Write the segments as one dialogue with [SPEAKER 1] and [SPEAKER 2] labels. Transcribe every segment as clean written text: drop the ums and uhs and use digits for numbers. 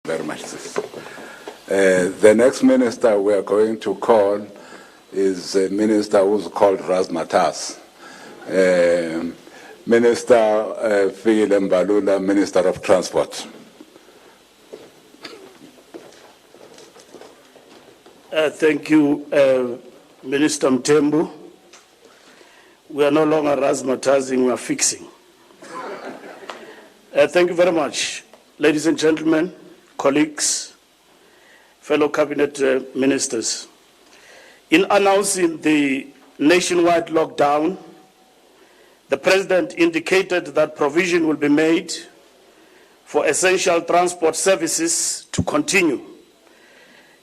[SPEAKER 1] Very much. The next minister we are going to call is a minister who's called Razmatas. Minister Fikile Mbalula, Minister of Transport.
[SPEAKER 2] Thank you, Minister Mtembu. We are no longer razzmatazing, we are fixing. Thank you very much, ladies and gentlemen, colleagues, fellow cabinet ministers. In announcing the nationwide lockdown, the President indicated that provision will be made for essential transport services to continue,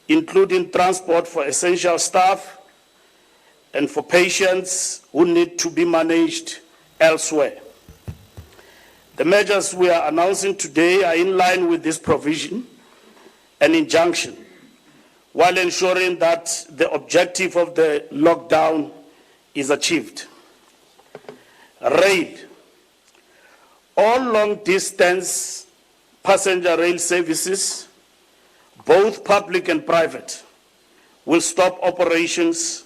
[SPEAKER 2] including transport for essential staff and for patients who need to be managed elsewhere. The measures we are announcing today are in line with this provision and injunction, while ensuring that the objective of the lockdown is achieved. Rail. All long-distance passenger rail services, both public and private, will stop operations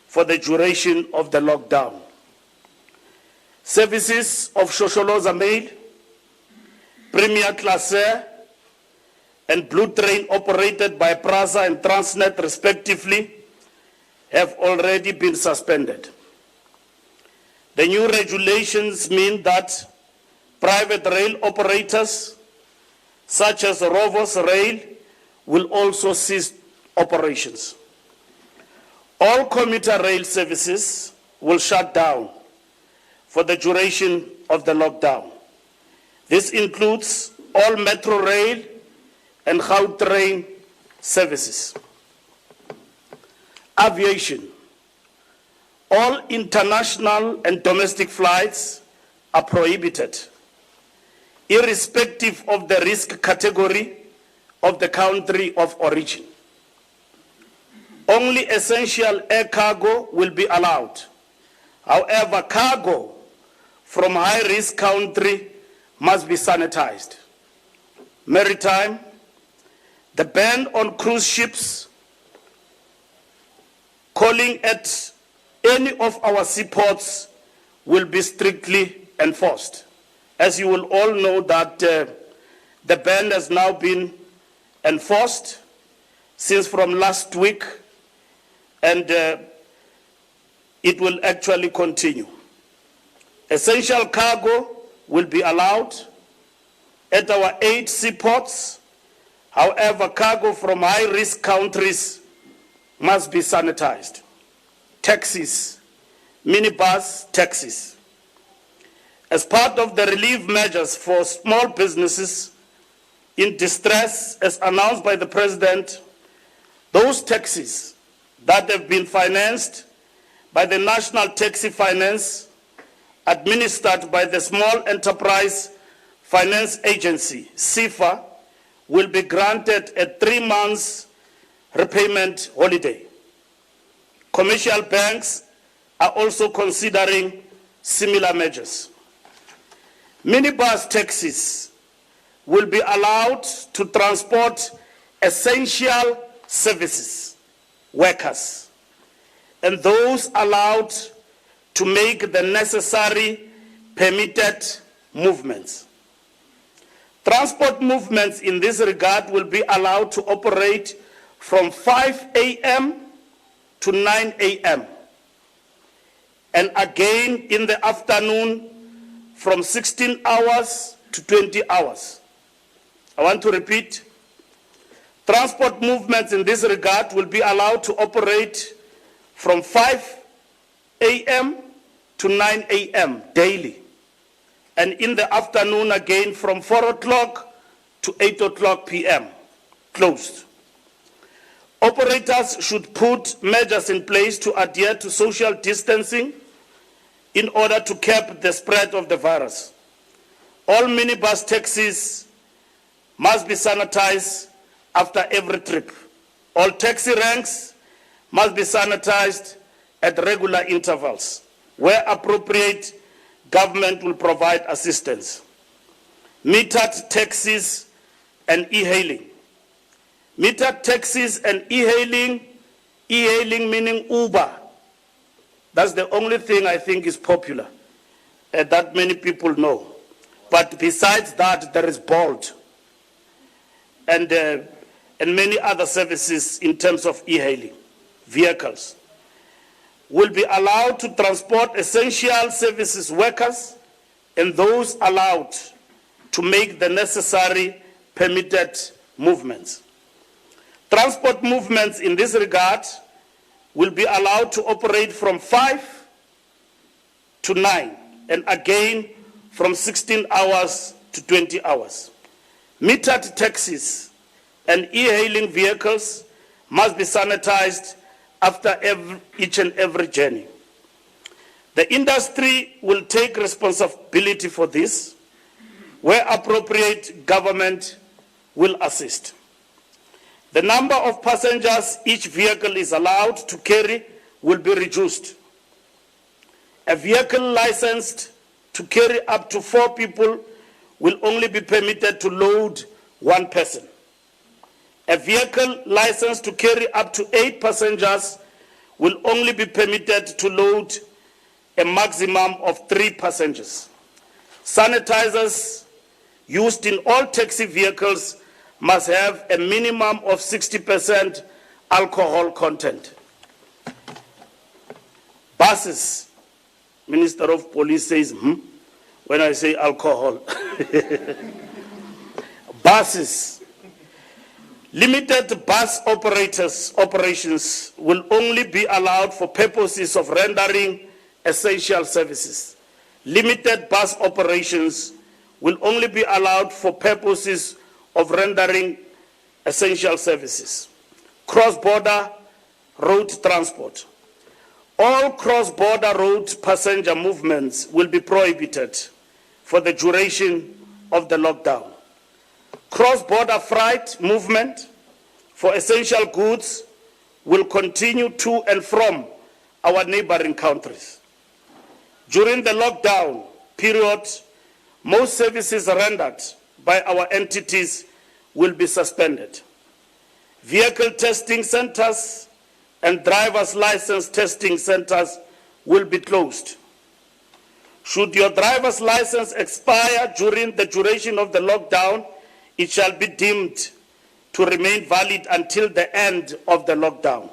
[SPEAKER 2] for the duration of the lockdown. Services of Shosholoza Mail, Premier Class Air, and Blue Train operated by PRASA and Transnet respectively have already been suspended. The new regulations mean that private rail operators such as Rovos Rail will also cease operations. All commuter rail services will shut down for the duration of the lockdown. This includes all metro rail and Gautrain services. Aviation. All international and domestic flights are prohibited, irrespective of the risk category of the country of origin. Only essential air cargo will be allowed. However, cargo from high-risk country must be sanitized. Maritime, the ban on cruise ships calling at any of our seaports will be strictly enforced. As you will all know that the ban has now been enforced since from last week, and it will actually continue. Essential cargo will be allowed at our 8 seaports. However, cargo from high-risk countries must be sanitized. Taxis, minibus taxis. As part of the relief measures for small businesses in distress, as announced by the President, those taxis that have been financed by the National Taxi Finance, administered by the Small Enterprise Finance Agency, SIFA, will be granted a 3 months repayment holiday. Commercial banks are also considering similar measures. Minibus taxis will be allowed to transport essential services, workers, and those allowed to make the necessary permitted movements. Transport movements in this regard will be allowed to operate from 5 a.m. to 9 a.m. and again in the afternoon from 16 hours to 20 hours. I want to repeat, transport movements in this regard will be allowed to operate from 5 a.m. to 9 a.m. daily, and in the afternoon again from 4 o'clock to 8 o'clock p.m. closed. Operators should put measures in place to adhere to social distancing in order to curb the spread of the virus. All minibus taxis must be sanitized after every trip. All taxi ranks must be sanitized at regular intervals. Where appropriate, government will provide assistance. Metered taxis and e-hailing Metered taxis and e-hailing, e-hailing meaning Uber. That's the only thing I think is popular, that many people know. But besides that, there is Bolt and many other services in terms of e-hailing. Vehicles will be allowed to transport essential services workers and those allowed to make the necessary permitted movements. Transport movements in this regard will be allowed to operate from 5 to 9 and again from 16 hours to 20 hours. Metered taxis and e-hailing vehicles must be sanitized after each and every journey. The industry will take responsibility for this. Where appropriate, government will assist. The number of passengers each vehicle is allowed to carry will be reduced. A vehicle licensed to carry up to 4 people will only be permitted to load 1 person. A vehicle licensed to carry up to 8 passengers will only be permitted to load a maximum of 3 passengers. Sanitizers used in all taxi vehicles must have a minimum of 60% alcohol content. Buses, Minister of Police says, when I say alcohol. Buses, limited bus operations will only be allowed for purposes of rendering essential services. Limited bus operations will only be allowed for purposes of rendering essential services. Cross-border road transport. All cross-border road passenger movements will be prohibited for the duration of the lockdown. Cross-border freight movement for essential goods will continue to and from our neighboring countries. During the lockdown period, most services rendered by our entities will be suspended. Vehicle testing centers and driver's license testing centers will be closed. Should your driver's license expire during the duration of the lockdown, it shall be deemed to remain valid until the end of the lockdown,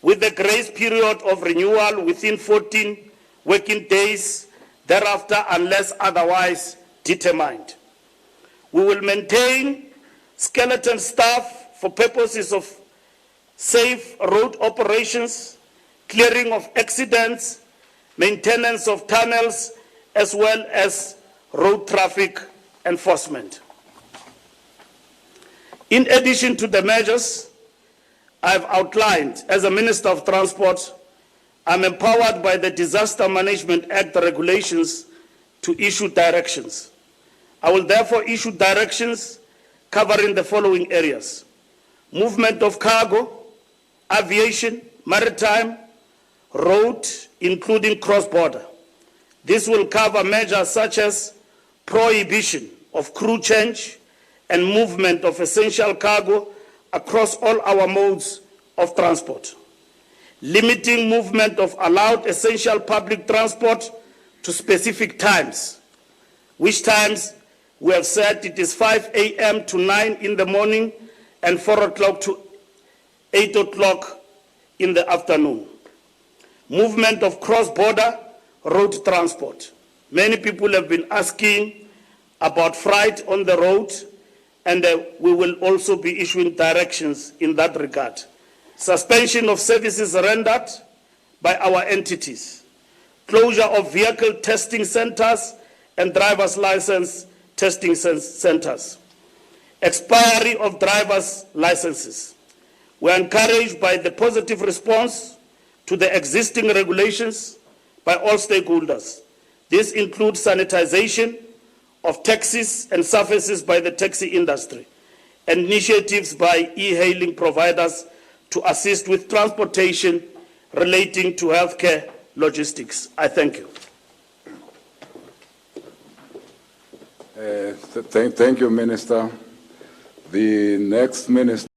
[SPEAKER 2] with the grace period of renewal within 14 working days thereafter, unless otherwise determined. We will maintain skeleton staff for purposes of safe road operations, clearing of accidents, maintenance of tunnels, as well as road traffic enforcement. In addition to the measures I've outlined, as a Minister of Transport, I'm empowered by the Disaster Management Act regulations to issue directions. I will therefore issue directions covering the following areas: movement of cargo, aviation, maritime, road, including cross-border. This will cover measures such as prohibition of crew change and movement of essential cargo across all our modes of transport, limiting movement of allowed essential public transport to specific times, which times we have said it is 5 a.m. to 9 in the morning and 4 o'clock to 8 o'clock in the afternoon. Movement of cross-border road transport. Many people have been asking about freight on the road, and we will also be issuing directions in that regard. Suspension of services rendered by our entities. Closure of vehicle testing centers and driver's license testing centers. Expiry of driver's licenses. We are encouraged by the positive response to the existing regulations by all stakeholders. This includes sanitization of taxis and surfaces by the taxi industry, and initiatives by e-hailing providers to assist with transportation relating to healthcare logistics. I thank you.
[SPEAKER 1] Thank you, Minister. The next Minister.